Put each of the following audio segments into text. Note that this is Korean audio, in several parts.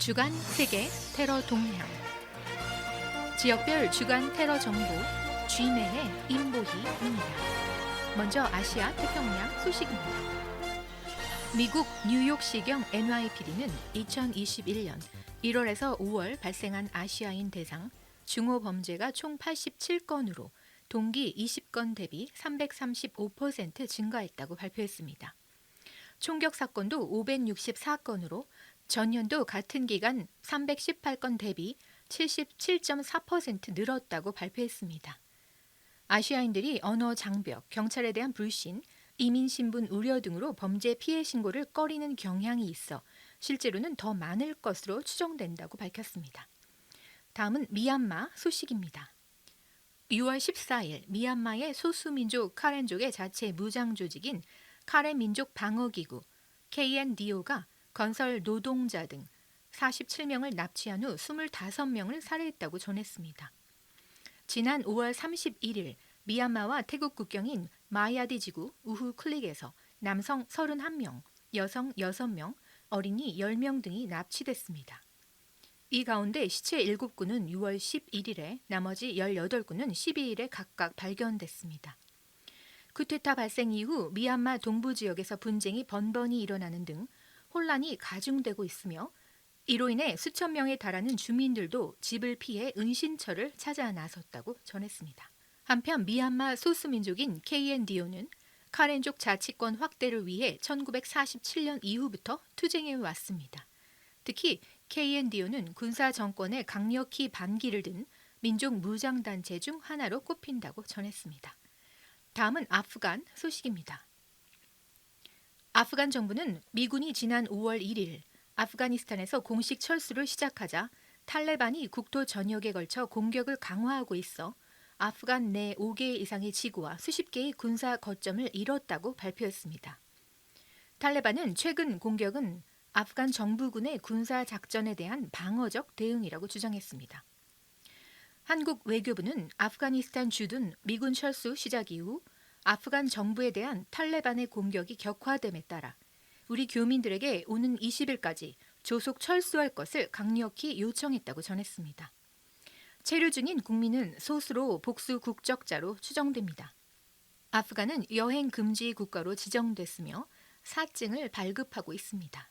주간 세계 테러 동향 지역별 주간 테러 정보 G맨의 임보희입니다. 먼저 아시아 태평양 소식입니다. 미국 뉴욕시경 NYPD는 2021년 1월에서 5월 발생한 아시아인 대상 중호 범죄가 총 87건으로 동기 20건 대비 335% 증가했다고 발표했습니다. 총격 사건도 564건으로 전년도 같은 기간 318건 대비 77.4% 늘었다고 발표했습니다. 아시아인들이 언어 장벽, 경찰에 대한 불신, 이민 신분 우려 등으로 범죄 피해 신고를 꺼리는 경향이 있어 실제로는 더 많을 것으로 추정된다고 밝혔습니다. 다음은 미얀마 소식입니다. 6월 14일 미얀마의 소수민족 카렌족의 자체 무장 조직인 카렌 민족 방어기구 KNDO가 건설 노동자 등 47명을 납치한 후 25명을 살해했다고 전했습니다. 지난 5월 31일 미얀마와 태국 국경인 마야디 지구 우후 클릭에서 남성 31명, 여성 6명, 어린이 10명 등이 납치됐습니다. 이 가운데 시체 7구는 6월 11일에 나머지 18구는 12일에 각각 발견됐습니다. 쿠데타 발생 이후 미얀마 동부 지역에서 분쟁이 번번이 일어나는 등 혼란이 가중되고 있으며 이로 인해 수천 명에 달하는 주민들도 집을 피해 은신처를 찾아 나섰다고 전했습니다. 한편 미얀마 소수민족인 KNDO는 카렌족 자치권 확대를 위해 1947년 이후부터 투쟁해 왔습니다. 특히 KNDO는 군사 정권에 강력히 반기를 든 민족 무장단체 중 하나로 꼽힌다고 전했습니다. 다음은 아프간 소식입니다. 아프간 정부는 미군이 지난 5월 1일 아프가니스탄에서 공식 철수를 시작하자 탈레반이 국토 전역에 걸쳐 공격을 강화하고 있어 아프간 내 5개 이상의 지구와 수십 개의 군사 거점을 잃었다고 발표했습니다. 탈레반은 최근 공격은 아프간 정부군의 군사 작전에 대한 방어적 대응이라고 주장했습니다. 한국 외교부는 아프가니스탄 주둔 미군 철수 시작 이후 아프간 정부에 대한 탈레반의 공격이 격화됨에 따라 우리 교민들에게 오는 20일까지 조속 철수할 것을 강력히 요청했다고 전했습니다. 체류 중인 국민은 소수로 복수 국적자로 추정됩니다. 아프간은 여행 금지 국가로 지정됐으며 사증을 발급하고 있습니다.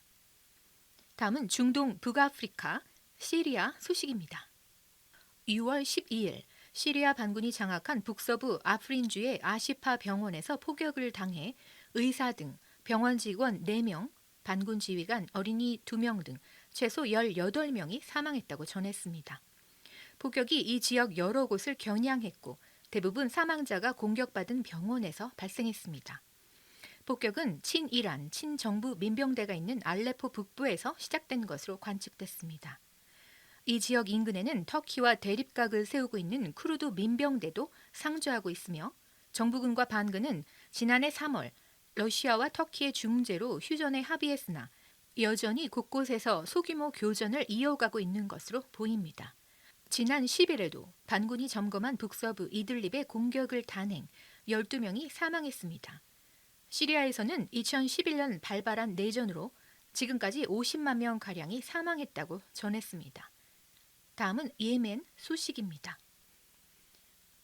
다음은 중동 북아프리카 시리아 소식입니다. 6월 12일 시리아 반군이 장악한 북서부 아프린주의 아시파 병원에서 폭격을 당해 의사 등 병원 직원 4명, 반군 지휘관 어린이 2명 등 최소 18명이 사망했다고 전했습니다. 폭격이 이 지역 여러 곳을 겨냥했고 대부분 사망자가 공격받은 병원에서 발생했습니다. 폭격은 친이란, 친정부 민병대가 있는 알레포 북부에서 시작된 것으로 관측됐습니다. 이 지역 인근에는 터키와 대립각을 세우고 있는 쿠르드 민병대도 상주하고 있으며 정부군과 반군은 지난해 3월 러시아와 터키의 중재로 휴전에 합의했으나 여전히 곳곳에서 소규모 교전을 이어가고 있는 것으로 보입니다. 지난 10일에도 반군이 점검한 북서부 이들립의 공격을 단행 12명이 사망했습니다. 시리아에서는 2011년 발발한 내전으로 지금까지 50만 명가량이 사망했다고 전했습니다. 다음은 예멘 소식입니다.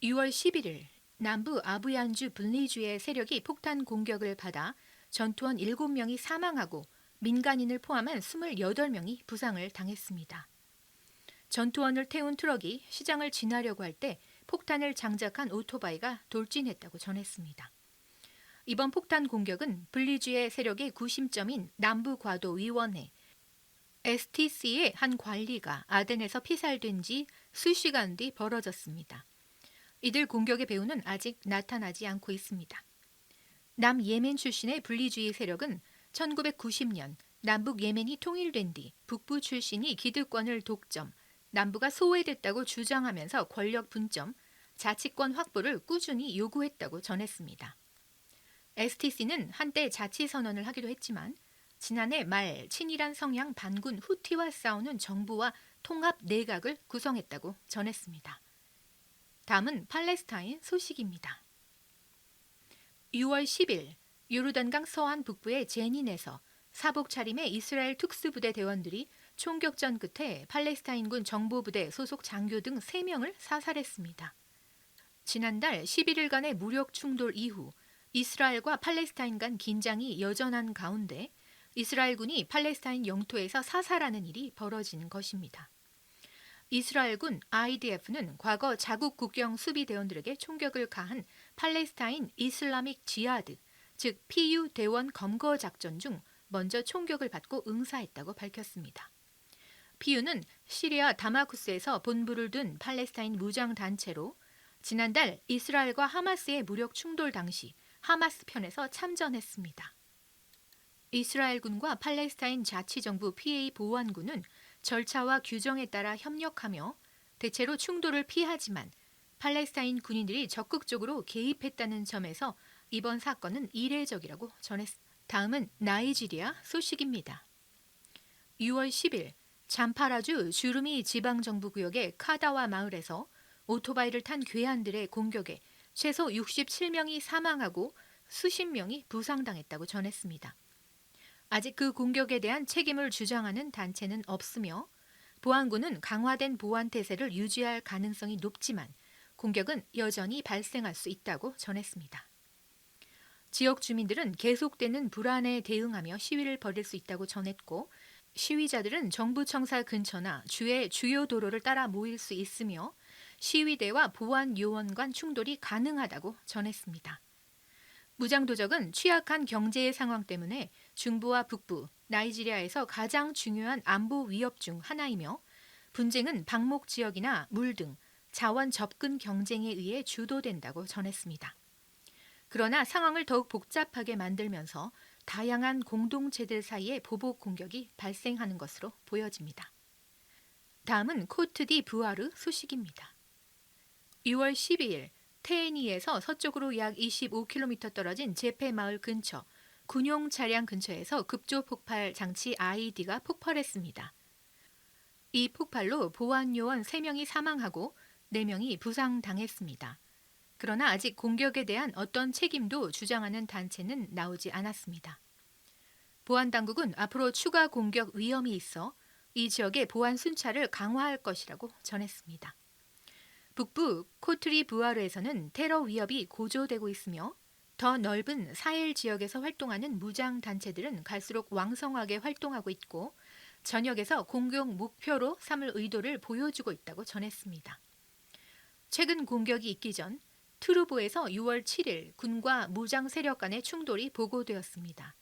6월 11일 남부 아부얀주 분리주의 세력이 폭탄 공격을 받아 전투원 7명이 사망하고 민간인을 포함한 28명이 부상을 당했습니다. 전투원을 태운 트럭이 시장을 지나려고 할 때 폭탄을 장작한 오토바이가 돌진했다고 전했습니다. 이번 폭탄 공격은 분리주의 세력의 구심점인 남부과도위원회 STC의 한 관리가 아덴에서 피살된 지 수시간 뒤 벌어졌습니다. 이들 공격의 배후는 아직 나타나지 않고 있습니다. 남예멘 출신의 분리주의 세력은 1990년 남북 예멘이 통일된 뒤 북부 출신이 기득권을 독점, 남부가 소외됐다고 주장하면서 권력 분점, 자치권 확보를 꾸준히 요구했다고 전했습니다. STC는 한때 자치 선언을 하기도 했지만 지난해 말 친이란 성향 반군 후티와 싸우는 정부와 통합 내각을 구성했다고 전했습니다. 다음은 팔레스타인 소식입니다. 6월 10일 요르단강 서안 북부의 제닌에서 사복 차림의 이스라엘 특수부대 대원들이 총격전 끝에 팔레스타인군 정보부대 소속 장교 등 3명을 사살했습니다. 지난달 11일간의 무력 충돌 이후 이스라엘과 팔레스타인 간 긴장이 여전한 가운데 이스라엘군이 팔레스타인 영토에서 사살하는 일이 벌어지는 것입니다. 이스라엘군 IDF는 과거 자국 국경 수비대원들에게 총격을 가한 팔레스타인 이슬라믹 지하드, 즉 PU 대원 검거 작전 중 먼저 총격을 받고 응사했다고 밝혔습니다. PU는 시리아 다마쿠스에서 본부를 둔 팔레스타인 무장단체로 지난달 이스라엘과 하마스의 무력 충돌 당시 하마스 편에서 참전했습니다. 이스라엘군과 팔레스타인 자치정부 PA 보안군은 절차와 규정에 따라 협력하며 대체로 충돌을 피하지만 팔레스타인 군인들이 적극적으로 개입했다는 점에서 이번 사건은 이례적이라고 전했습니다. 다음은 나이지리아 소식입니다. 6월 10일 잠파라주 주루미 지방정부구역의 카다와 마을에서 오토바이를 탄 괴한들의 공격에 최소 67명이 사망하고 수십 명이 부상당했다고 전했습니다. 아직 그 공격에 대한 책임을 주장하는 단체는 없으며 보안군은 강화된 보안 태세를 유지할 가능성이 높지만 공격은 여전히 발생할 수 있다고 전했습니다. 지역 주민들은 계속되는 불안에 대응하며 시위를 벌일 수 있다고 전했고 시위자들은 정부 청사 근처나 주의 주요 도로를 따라 모일 수 있으며 시위대와 보안 요원 간 충돌이 가능하다고 전했습니다. 무장도적은 취약한 경제 상황 때문에 중부와 북부, 나이지리아에서 가장 중요한 안보 위협 중 하나이며 분쟁은 방목 지역이나 물 등 자원 접근 경쟁에 의해 주도된다고 전했습니다. 그러나 상황을 더욱 복잡하게 만들면서 다양한 공동체들 사이에 보복 공격이 발생하는 것으로 보여집니다. 다음은 코트디부아르 소식입니다. 6월 12일 테헤니에서 서쪽으로 약 25km 떨어진 제페 마을 근처 군용 차량 근처에서 급조 폭발 장치 IED가 폭발했습니다. 이 폭발로 보안 요원 3명이 사망하고 4명이 부상당했습니다. 그러나 아직 공격에 대한 어떤 책임도 주장하는 단체는 나오지 않았습니다. 보안 당국은 앞으로 추가 공격 위험이 있어 이 지역의 보안 순찰을 강화할 것이라고 전했습니다. 북부 코트리부아르에서는 테러 위협이 고조되고 있으며 더 넓은 사헬 지역에서 활동하는 무장 단체들은 갈수록 왕성하게 활동하고 있고 전역에서 공격 목표로 삼을 의도를 보여주고 있다고 전했습니다. 최근 공격이 있기 전 트루보에서 6월 7일 군과 무장 세력 간의 충돌이 보고되었습니다.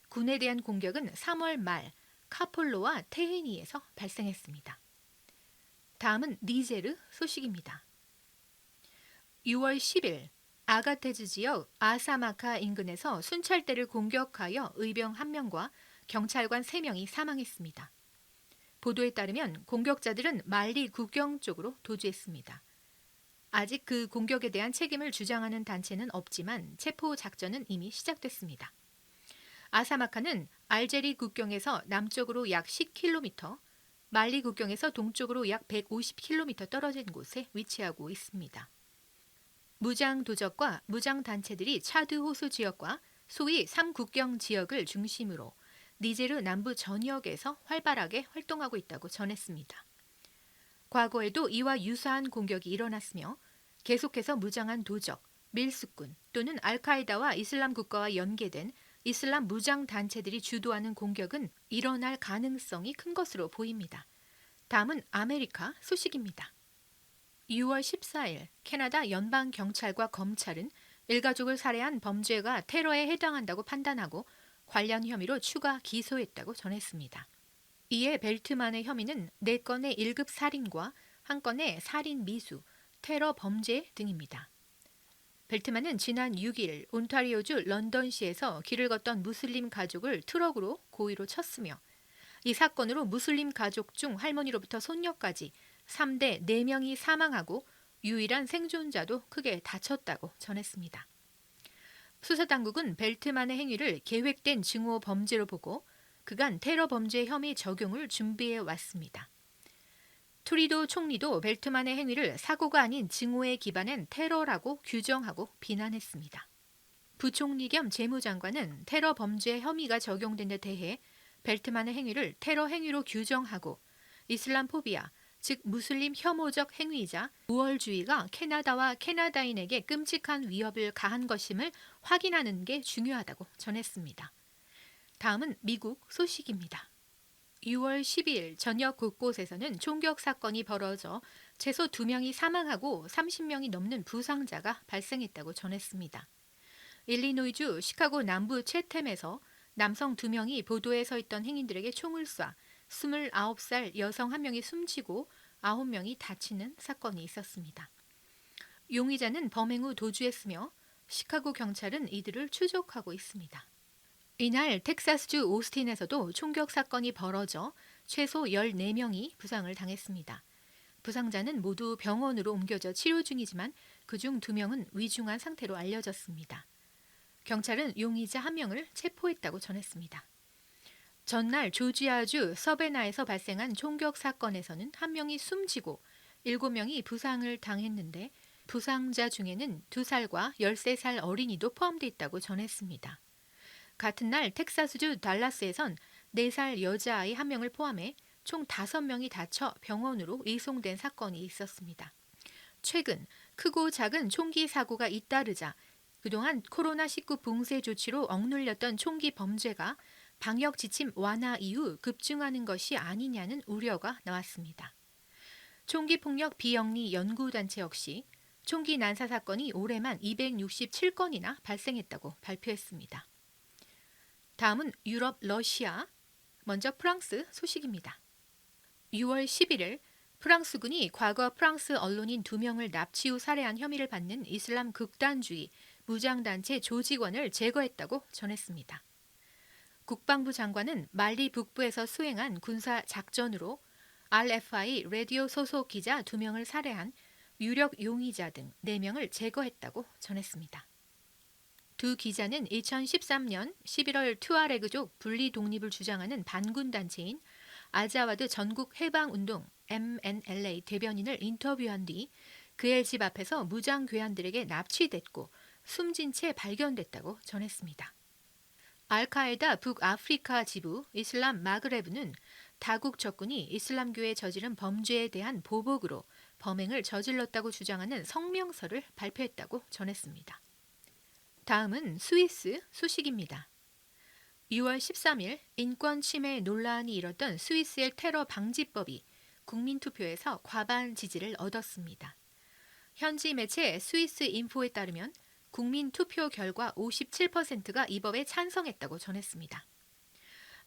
군에 대한 공격은 3월 말 카폴로와 테헤니에서 발생했습니다. 다음은 니제르 소식입니다. 6월 10일 아가테즈 지역 아사마카 인근에서 순찰대를 공격하여 의병 1명과 경찰관 3명이 사망했습니다. 보도에 따르면 공격자들은 말리 국경 쪽으로 도주했습니다. 아직 그 공격에 대한 책임을 주장하는 단체는 없지만 체포 작전은 이미 시작됐습니다. 아사마카는 알제리 국경에서 남쪽으로 약 10km, 말리 국경에서 동쪽으로 약 150km 떨어진 곳에 위치하고 있습니다. 무장 도적과 무장 단체들이 차드 호수 지역과 소위 3국경 지역을 중심으로 니제르 남부 전역에서 활발하게 활동하고 있다고 전했습니다. 과거에도 이와 유사한 공격이 일어났으며 계속해서 무장한 도적, 밀수꾼 또는 알카에다와 이슬람 국가와 연계된 이슬람 무장 단체들이 주도하는 공격은 일어날 가능성이 큰 것으로 보입니다. 다음은 아메리카 소식입니다. 6월 14일 캐나다 연방경찰과 검찰은 일가족을 살해한 범죄가 테러에 해당한다고 판단하고 관련 혐의로 추가 기소했다고 전했습니다. 이에 벨트만의 혐의는 4건의 1급 살인과 1건의 살인 미수, 테러 범죄 등입니다. 벨트만은 지난 6일 온타리오주 런던시에서 길을 걷던 무슬림 가족을 트럭으로 고의로 쳤으며 이 사건으로 무슬림 가족 중 할머니로부터 손녀까지 3대 4명이 사망하고 유일한 생존자도 크게 다쳤다고 전했습니다. 수사당국은 벨트만의 행위를 계획된 증오 범죄로 보고 그간 테러 범죄 혐의 적용을 준비해 왔습니다. 트리도 총리도 벨트만의 행위를 사고가 아닌 증오에 기반한 테러라고 규정하고 비난했습니다. 부총리 겸 재무장관은 테러 범죄 혐의가 적용된 데 대해 벨트만의 행위를 테러 행위로 규정하고 이슬람 포비아, 즉 무슬림 혐오적 행위이자 우월주의가 캐나다와 캐나다인에게 끔찍한 위협을 가한 것임을 확인하는 게 중요하다고 전했습니다. 다음은 미국 소식입니다. 6월 12일 전역 곳곳에서는 총격 사건이 벌어져 최소 2명이 사망하고 30명이 넘는 부상자가 발생했다고 전했습니다. 일리노이주 시카고 남부 채템에서 남성 2명이 보도에 서 있던 행인들에게 총을 쏴 29살 여성 1명이 숨지고 9명이 다치는 사건이 있었습니다. 용의자는 범행 후 도주했으며 시카고 경찰은 이들을 추적하고 있습니다. 이날 텍사스주 오스틴에서도 총격 사건이 벌어져 최소 14명이 부상을 당했습니다. 부상자는 모두 병원으로 옮겨져 치료 중이지만 그중 2명은 위중한 상태로 알려졌습니다. 경찰은 용의자 1명을 체포했다고 전했습니다. 전날 조지아주 서베나에서 발생한 총격 사건에서는 1명이 숨지고 7명이 부상을 당했는데 부상자 중에는 2살과 13살 어린이도 포함되어 있다고 전했습니다. 같은 날 텍사스주 달라스에선 4살 여자아이 1명을 포함해 총 5명이 다쳐 병원으로 이송된 사건이 있었습니다. 최근 크고 작은 총기 사고가 잇따르자 그동안 코로나19 봉쇄 조치로 억눌렸던 총기 범죄가 방역 지침 완화 이후 급증하는 것이 아니냐는 우려가 나왔습니다. 총기폭력 비영리 연구단체 역시 총기 난사 사건이 올해만 267건이나 발생했다고 발표했습니다. 다음은 유럽, 러시아, 먼저 프랑스 소식입니다. 6월 11일 프랑스군이 과거 프랑스 언론인 2명을 납치 후 살해한 혐의를 받는 이슬람 극단주의 무장단체 조직원을 제거했다고 전했습니다. 국방부 장관은 말리 북부에서 수행한 군사 작전으로 RFI 라디오 소속 기자 2명을 살해한 유력 용의자 등 4명을 제거했다고 전했습니다. 두 기자는 2013년 11월 투아레그족 분리 독립을 주장하는 반군 단체인 아자와드 전국 해방운동 MNLA 대변인을 인터뷰한 뒤 그의 집 앞에서 무장 괴한들에게 납치됐고 숨진 채 발견됐다고 전했습니다. 알카에다 북아프리카 지부 이슬람 마그레브는 다국 적군이 이슬람교에 저지른 범죄에 대한 보복으로 범행을 저질렀다고 주장하는 성명서를 발표했다고 전했습니다. 다음은 스위스 소식입니다. 6월 13일 인권 침해 논란이 일었던 스위스의 테러 방지법이 국민투표에서 과반 지지를 얻었습니다. 현지 매체 스위스 인포에 따르면 국민 투표 결과 57%가 이 법에 찬성했다고 전했습니다.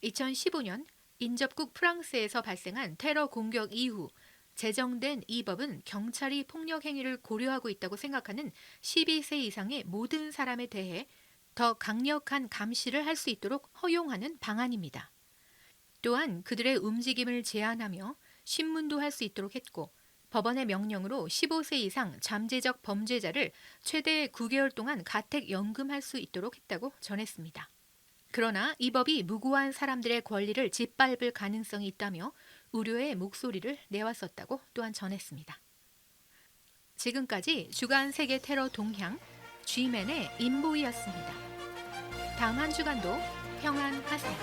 2015년 인접국 프랑스에서 발생한 테러 공격 이후 제정된 이 법은 경찰이 폭력 행위를 고려하고 있다고 생각하는 12세 이상의 모든 사람에 대해 더 강력한 감시를 할 수 있도록 허용하는 방안입니다. 또한 그들의 움직임을 제한하며 신문도 할 수 있도록 했고 법원의 명령으로 15세 이상 잠재적 범죄자를 최대 9개월 동안 가택연금할 수 있도록 했다고 전했습니다. 그러나 이 법이 무고한 사람들의 권리를 짓밟을 가능성이 있다며 우려의 목소리를 내왔었다고 또한 전했습니다. 지금까지 주간 세계 테러 동향 G맨의 인보이였습니다. 다음 한 주간도 평안하세요.